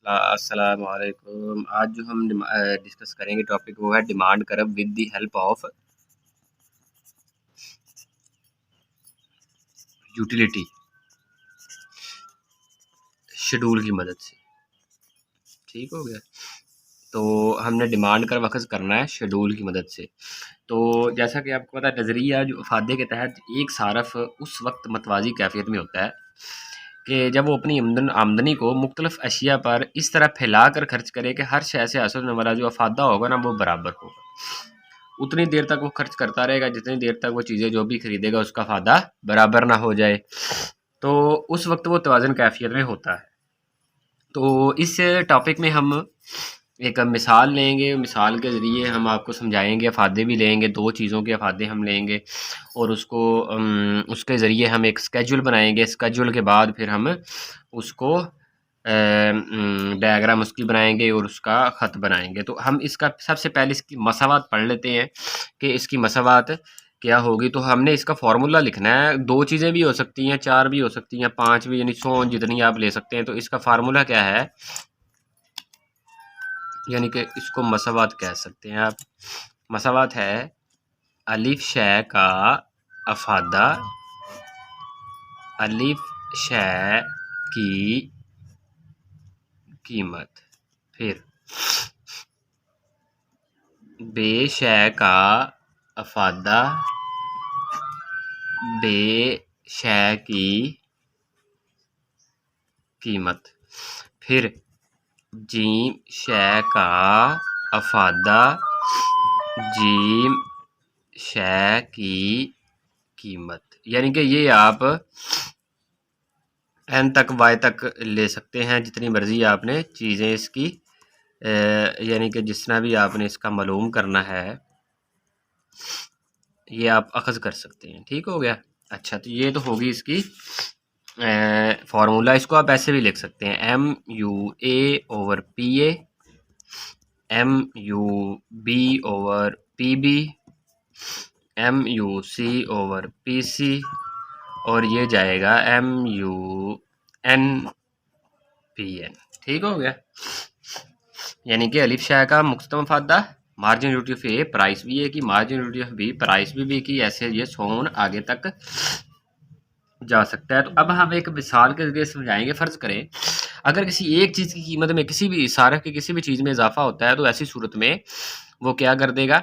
अस्सलाम वालेकुम। आज जो हम डिस्कस करेंगे टॉपिक वो है demand curve with the help of utility schedule की मदद से। ठीक हो गया। तो हमने डिमांड कर्व अखज़ करना है शेड्यूल की मदद से। तो जैसा कि आपको पता है नज़रिया जो अफादे के तहत एक सारफ उस वक्त मतवाज़ी कैफियत में होता है कि जब वो अपनी आमदनी को मुख्तलिफ अशिया पर इस तरह फैला कर खर्च करे कि हर शय से हासिल होने वाला जो अफादा होगा ना वो बराबर होगा। उतनी देर तक वो खर्च करता रहेगा जितनी देर तक वो चीज़ें जो भी खरीदेगा उसका फ़ायदा बराबर ना हो जाए। तो उस वक्त वो तवाज़ुन कैफियत में होता है। तो इस टॉपिक में हम एक मिसाल लेंगे, मिसाल के ज़रिए हम आपको समझाएंगे, अफादे भी लेंगे, दो चीज़ों के अफादे हम लेंगे और उसको उसके ज़रिए हम एक स्केड्यूल बनाएंगे। स्केड्यूल के बाद फिर हम उसको डायग्राम उसकी बनाएंगे और उसका ख़त बनाएंगे। तो हम इसका सबसे पहले इसकी मसावात पढ़ लेते हैं कि इसकी मसावात क्या होगी। तो हमने इसका फार्मूला लिखना है। दो चीज़ें भी हो सकती हैं, चार भी हो सकती हैं, पांच भी, यानी 100 जितनी आप ले सकते हैं। तो इसका फार्मूला क्या है, यानी कि इसको मसावात कह सकते हैं आप। मसावात है अलिफ शय का अफादा अलिफ शय की कीमत, फिर बे शय का अफादा बे शय की कीमत, फिर जीम शय का अफादा जीम शय की कीमत। यानी कि ये आप एन तक वाई तक ले सकते हैं, जितनी मर्ज़ी आपने चीज़ें इसकी यानी कि जितना भी आपने इसका मालूम करना है ये आप अखज़ कर सकते हैं। ठीक हो गया। अच्छा, तो ये तो होगी इसकी फार्मूला। इसको आप ऐसे भी लिख सकते हैं, M U A over P A, M U B over P B, M U C over P C, और ये जाएगा M U N P N. ठीक हो गया। यानी कि अलिफ शाह का मुख्तम फादा, margin unity of A price भी ए की, margin unity of B price भी बी की, ऐसे ये सोन आगे तक जा सकता है। तो अब हम एक मिसाल के जरिए समझाएंगे। फ़र्ज़ करें अगर किसी एक चीज़ की कीमत में किसी भी सारफ की किसी भी चीज़ में इजाफा होता है तो ऐसी सूरत में वो क्या कर देगा,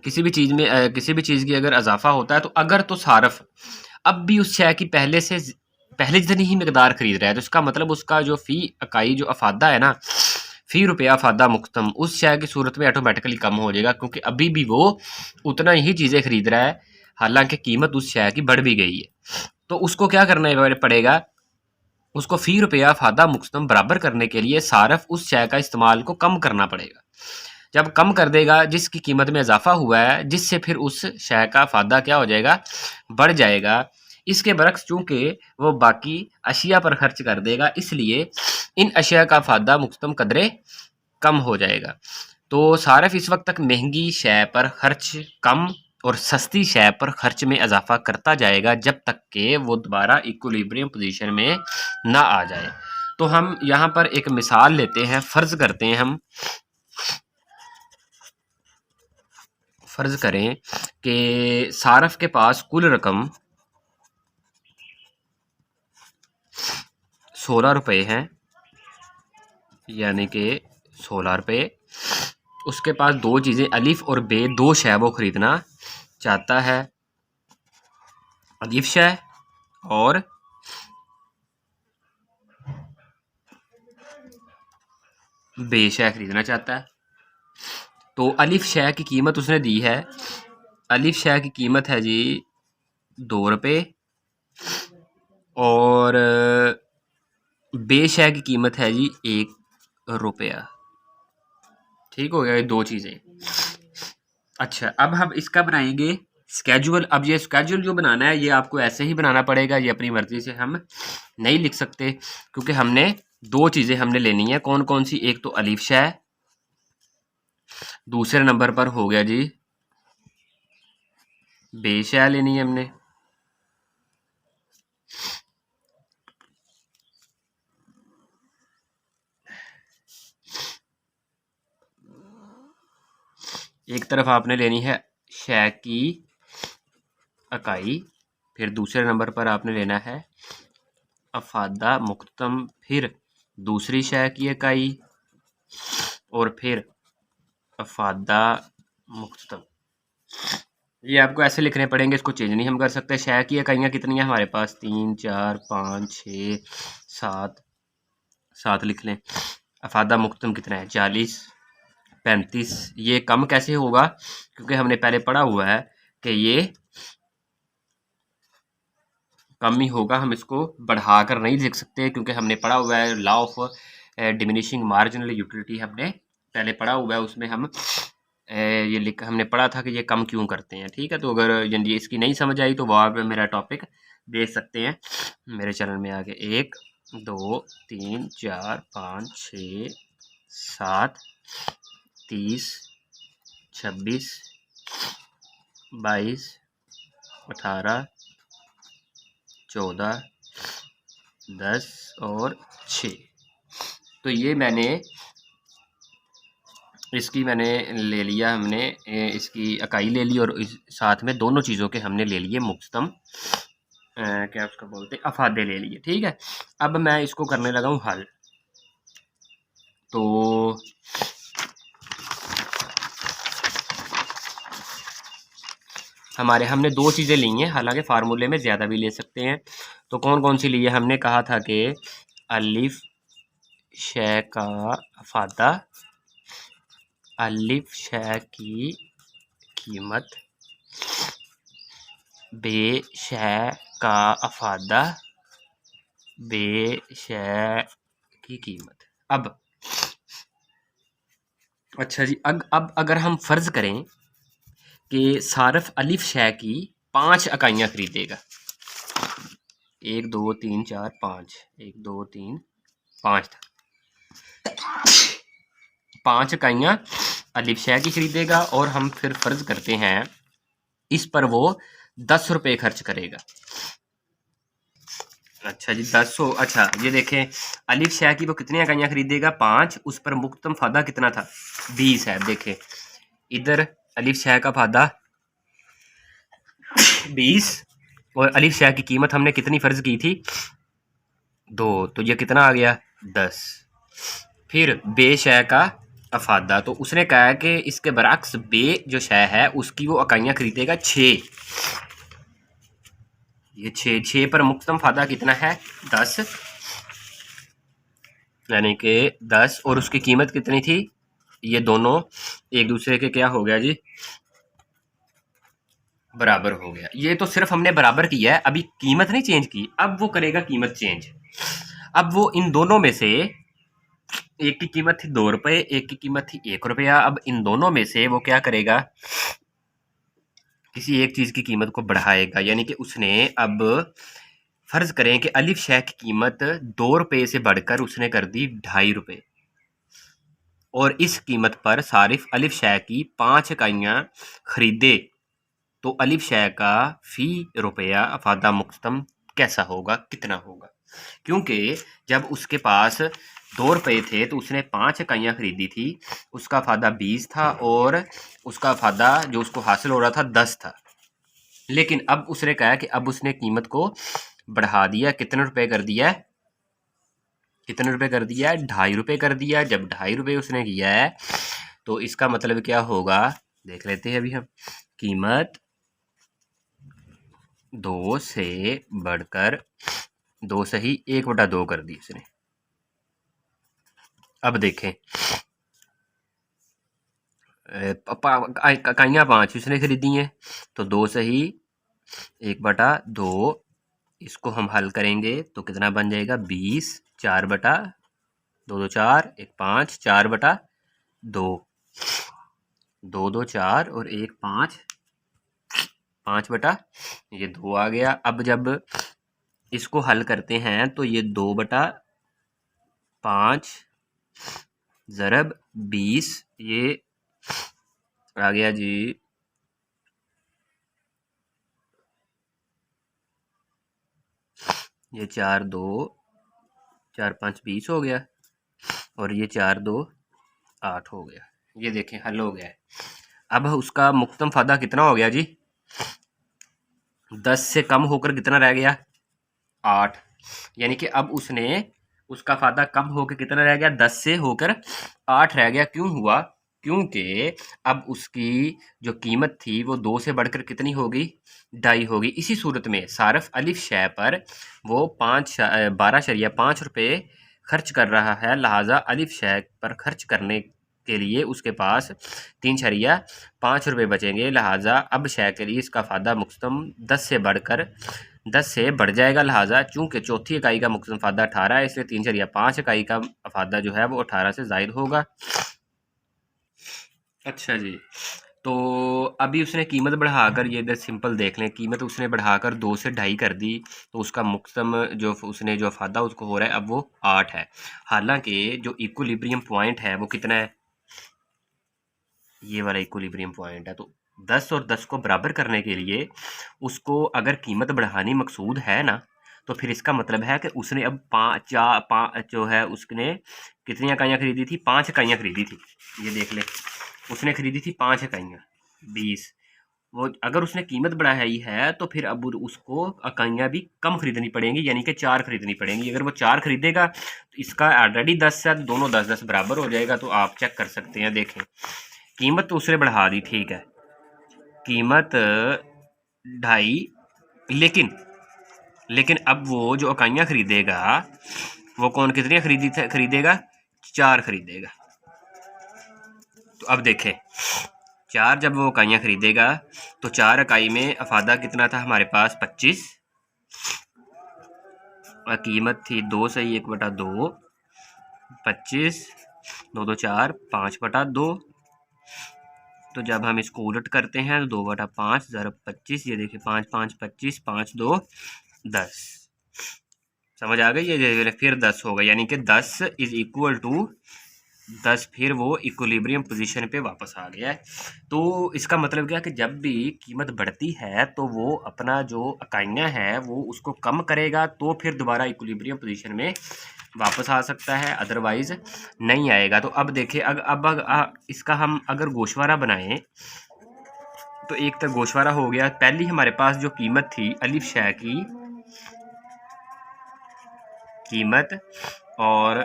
किसी भी चीज़ में किसी भी चीज़ की अगर इजाफा होता है तो अगर तो सारफ अब भी उस शय की पहले जितनी ही मकदार खरीद रहा है तो इसका मतलब उसका जो फ़ी इकाई जो अफादा है ना, फ़ी रुपया अफादा मुख्तम, उस शय की सूरत में ऑटोमेटिकली कम हो जाएगा क्योंकि अभी भी वो उतना ही चीज़ें खरीद रहा है, हालांकि कीमत उस शय की बढ़ भी गई है। तो उसको क्या करना पड़ेगा, उसको फ़ी रुपया अफादा मुख्तम बराबर करने के लिए सारफ उस शय का इस्तेमाल को कम करना पड़ेगा। जब कम कर देगा जिसकी कीमत में इजाफा हुआ है, जिससे फिर उस शय का फायदा क्या हो जाएगा, बढ़ जाएगा। इसके बरक्स चूंकि वो बाकी अशिया पर खर्च कर देगा, इसलिए इन अशिया का फायदा मुख्तम कदरे कम हो जाएगा। तो सारफ इस वक्त तक महंगी शय पर खर्च कम और सस्ती शय पर खर्च में इजाफा करता जाएगा जब तक कि वो दोबारा इक्विलिब्रियम पोजीशन में ना आ जाए। तो हम यहाँ पर एक मिसाल लेते हैं। फ़र्ज़ करें कि सारफ के पास कुल रकम 16 रुपये हैं, यानी कि 16 रुपये। उसके पास दो चीज़ें अलिफ और बे, दो शय वो ख़रीदना चाहता है, अलिफ शय और बे शय ख़रीदना चाहता है। तो अलिफ शय की कीमत उसने दी है, अलिफ शय की कीमत है जी 2 रुपये और बे शय की कीमत है जी 1 रुपया। ठीक हो गया, ये दो चीज़ें। अच्छा, अब हम इसका बनाएंगे स्केड्यूल। अब ये स्केड्यूल जो बनाना है ये आपको ऐसे ही बनाना पड़ेगा, ये अपनी मर्जी से हम नहीं लिख सकते क्योंकि हमने दो चीज़ें हमने लेनी है। कौन कौन सी, एक तो अलीफ शय, दूसरे नंबर पर हो गया जी बेशय लेनी है हमने। एक तरफ आपने लेनी है शय की इकाई, फिर दूसरे नंबर पर आपने लेना है अफादा मुक्तम, फिर दूसरी शय की इकाई और फिर अफादा मुक्तम। ये आपको ऐसे लिखने पड़ेंगे, इसको चेंज नहीं हम कर सकते। शय की इकाइयाँ कितनी है हमारे पास? 3 4 5 6 7, 7 लिख लें। अफादा मुक्तम कितना है? 40 35। ये कम कैसे होगा? क्योंकि हमने पहले पढ़ा हुआ है कि ये कम ही होगा, हम इसको बढ़ाकर नहीं लिख सकते, क्योंकि हमने पढ़ा हुआ है law of diminishing marginal utility, हमने पहले पढ़ा हुआ है। उसमें हम ये लिख हमने पढ़ा था कि ये कम क्यों करते हैं। ठीक है, तो अगर यदि इसकी नहीं समझ आई तो वो आप मेरा टॉपिक देख सकते हैं मेरे चैनल में आगे। 1 2 3 4 5 6 7 30 26 22 18 14 10 और 6। तो ये मैंने ले लिया, हमने इसकी इकाई ले ली और इस साथ में दोनों चीज़ों के हमने ले लिए मुक्तम, क्या उसको बोलते हैं, अफादे ले लिए। ठीक है, अब मैं इसको करने लगा हूँ हल। तो हमने दो चीज़ें ली हैं, हालांकि फार्मूले में ज़्यादा भी ले सकते हैं। तो कौन कौन सी ली है? हमने कहा था कि अलिफ शय का अफादा, अलिफ शय की कीमत, बे शय का अफादा, बे शय की कीमत। अब अच्छा जी, अब अगर हम फर्ज करें कि सारफ अलिफ शय की 5 इकाइयाँ खरीदेगा, 1 2 3 4 5, 1 2 3 5 तक 5 इकाइयाँ अलिफ शय की खरीदेगा, और हम फिर फर्ज करते हैं इस पर वो 10 रुपये खर्च करेगा। अच्छा जी, 10। अच्छा ये देखें, अलिफ शय की वो कितनी इकाइयाँ खरीदेगा? 5। उस पर मुक्तम फादा कितना था? 20 है। देखें इधर अलिफ शय का फादा 20 और अलिफ शय की कीमत हमने कितनी फर्ज की थी? 2। तो ये कितना आ गया? 10। फिर बे शय का अफादा, तो उसने कहा है कि इसके बरक्स बे जो शय है उसकी वो इकाइयाँ खरीदेगा 6। ये 6 पर मुक्तम फादा कितना है? 10, यानी कि 10, और उसकी कीमत कितनी थी? ये दोनों एक दूसरे के क्या हो गया जी? बराबर हो गया। ये तो सिर्फ हमने बराबर किया है, अभी कीमत नहीं चेंज की। अब वो करेगा कीमत चेंज। अब वो इन दोनों में से एक की कीमत थी 2 रुपये, एक की कीमत थी 1 रुपया। अब इन दोनों में से वो क्या करेगा? किसी एक चीज की कीमत को बढ़ाएगा, यानी कि उसने अब फर्ज करें कि अलिफ शय की कीमत 2 रुपये से बढ़कर उसने कर दी 2.5 रुपये, और इस कीमत पर सारिफ अलिफ शय की 5 इकाइयाँ खरीदे, तो अलिफ शय का फी रुपया अफादा मुक्तम कैसा होगा, कितना होगा? क्योंकि जब उसके पास 2 रुपये थे तो उसने 5 इकाइयाँ खरीदी थी, उसका फायदा 20 था और उसका फायदा जो उसको हासिल हो रहा था 10 था। लेकिन अब उसने कहा कि अब उसने कीमत को बढ़ा दिया, कितने रुपए कर दिया है? कितने रुपए कर दिया है? 2.5 रुपये कर दिया। जब 2.5 रुपये उसने किया है तो इसका मतलब क्या होगा? देख लेते हैं अभी हम। कीमत 2 से बढ़कर 2 से ही 1/2 कर दी उसने। अब देखें, इकाइयाँ 5 उसने खरीदी हैं, तो 2 से ही 1/2। इसको हम हल करेंगे तो कितना बन जाएगा? 20। 4/2 2 4 1 5, 4/2, 2 2 4 और 1 5, 5 ये 2 आ गया। अब जब इसको हल करते हैं तो ये 2/5 ज़रब 20, ये आ गया जी, ये 4 2 4 5 20 हो गया, और ये 4 2 8 हो गया। ये देखें हल हो गया है। अब उसका मुक्तम फादा कितना हो गया जी? 10 से कम होकर कितना रह गया? 8। यानी कि अब उसका फादा कम होकर कितना रह गया? 10 से होकर 8 रह गया। क्यों हुआ? क्योंकि अब उसकी जो कीमत थी वो 2 से बढ़कर कितनी हो गई? 2.5 हो गई। इसी सूरत में सारफ अलिफ शय पर वो 12.5 रुपये खर्च कर रहा है, लिहाजा अलिफ शय पर खर्च करने के लिए उसके पास 3.5 रुपये बचेंगे। लिहाजा अब शय के लिए इसका फादा मुक्तम 10 से बढ़ जाएगा। लिहाजा चूंकि चौथी इकाई का मुक्तम फादा 18 है, इसलिए 3.5 इकाई का फादा जो है वो 18 से ज़ायद होगा। अच्छा जी, तो अभी उसने कीमत बढ़ाकर, ये इधर सिंपल देख लें, कीमत उसने बढ़ाकर 2 से 2.5 कर दी, तो उसका मुक्तम जो उसने जो फादा उसको हो रहा है अब वो 8 है। हालांकि जो इक्विलिब्रियम पॉइंट है वो कितना है? ये वाला इक्विलिब्रियम पॉइंट है। तो 10 और 10 को बराबर करने के लिए उसको अगर कीमत बढ़ानी मकसूद है ना, तो फिर इसका मतलब है कि उसने अब जो है उसने कितनी इकाइयाँ खरीदी थी? 5 इकाइयाँ खरीदी थी। ये देख ले, उसने खरीदी थी 5 इकाइयाँ, 20। वो अगर उसने कीमत बढ़ाई है तो फिर अब उसको इकाइयाँ भी कम खरीदनी पड़ेंगी, यानी कि 4 खरीदनी पड़ेंगी। अगर वो 4 खरीदेगा तो इसका ऑलरेडी 10 है, तो दोनों 10-10 बराबर हो जाएगा। तो आप चेक कर सकते हैं, देखें कीमत तो उसने बढ़ा दी, ठीक है, कीमत 2.5, लेकिन अब वो जो इकाइयाँ खरीदेगा वो कौन कितनी खरीदेगा? 4 खरीदेगा। तो अब देखें, 4 जब वो इकाइयाँ खरीदेगा तो 4 इकाई में अफादा कितना था हमारे पास? 25, और कीमत थी 2 सही 1/2, 25, 2 2 4, 5/2। तो जब हम इसको उलट करते हैं तो 2/5 ज़रब 25, ये देखिए 5 5 25, 5 2 10। समझ आ गई? ये फिर 10 होगा, यानी कि 10 इज इक्वल टू 10, फिर वो इक्विलिब्रियम पोजीशन पे वापस आ गया है। तो इसका मतलब क्या कि जब भी कीमत बढ़ती है तो वो अपना जो इकाइयाँ है वो उसको कम करेगा, तो फिर दोबारा इक्विलिब्रियम पोजीशन में वापस आ सकता है, अदरवाइज नहीं आएगा। तो अब देखिए, इसका हम अगर गोशवारा बनाएं तो एक तक गोशवारा हो गया। पहली हमारे पास जो कीमत थी अलिफ शय की कीमत और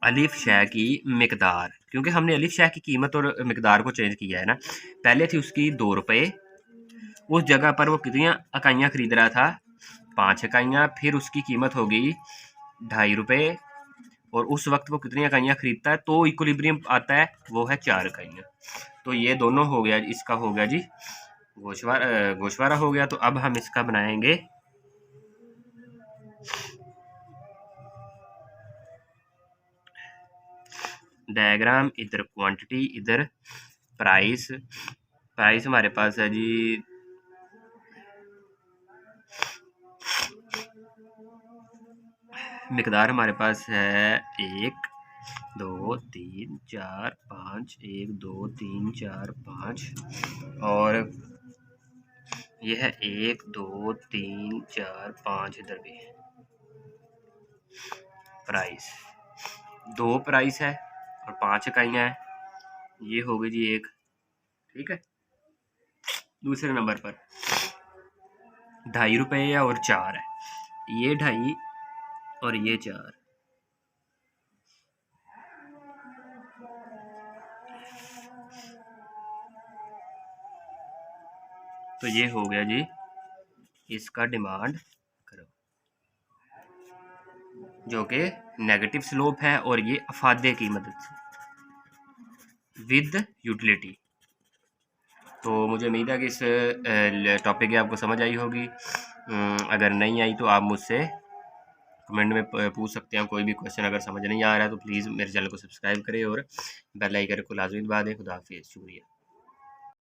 अलिफ शय की मिकदार, क्योंकि हमने अलिफ शय की कीमत और मिकदार को चेंज किया है ना। पहले थी उसकी 2 रुपये, उस जगह पर वो कितनी इकाइयाँ खरीद रहा था? 5 इकाइयाँ। फिर उसकी कीमत होगी 2.5 रुपये, और उस वक्त वो कितनी इकाइयाँ खरीदता है? तो इक्विलिब्रियम आता है वो है 4 इकाइयाँ। तो ये दोनों हो गया, इसका हो गया जी गोशवारा हो गया। तो अब हम इसका बनाएंगे डायग्राम। इधर क्वांटिटी, इधर प्राइस। प्राइस हमारे पास है जी मिकदार हमारे पास है 1 2 3 4 5, 1 2 3 4 5, और यह है 1 2 3 4 5, इधर भी प्राइस। 2 प्राइस है और 5 इकाइयाँ हैं, ये हो गई जी 1, ठीक है। दूसरे नंबर पर 2.5 रुपये है और 4 है, ये 2.5 और ये 4। तो ये हो गया जी इसका डिमांड करो, जो कि नेगेटिव स्लोप है, और ये अफादे की मदद से विद यूटिलिटी। तो मुझे उम्मीद है कि इस टॉपिक की आपको समझ आई होगी। अगर नहीं आई तो आप मुझसे कमेंट में पूछ सकते हैं। कोई भी क्वेश्चन अगर समझ नहीं आ रहा है तो प्लीज़ मेरे चैनल को सब्सक्राइब करें और बेल आइकन को लाजमी दबा दें। खुदा हाफिज़, शुक्रिया।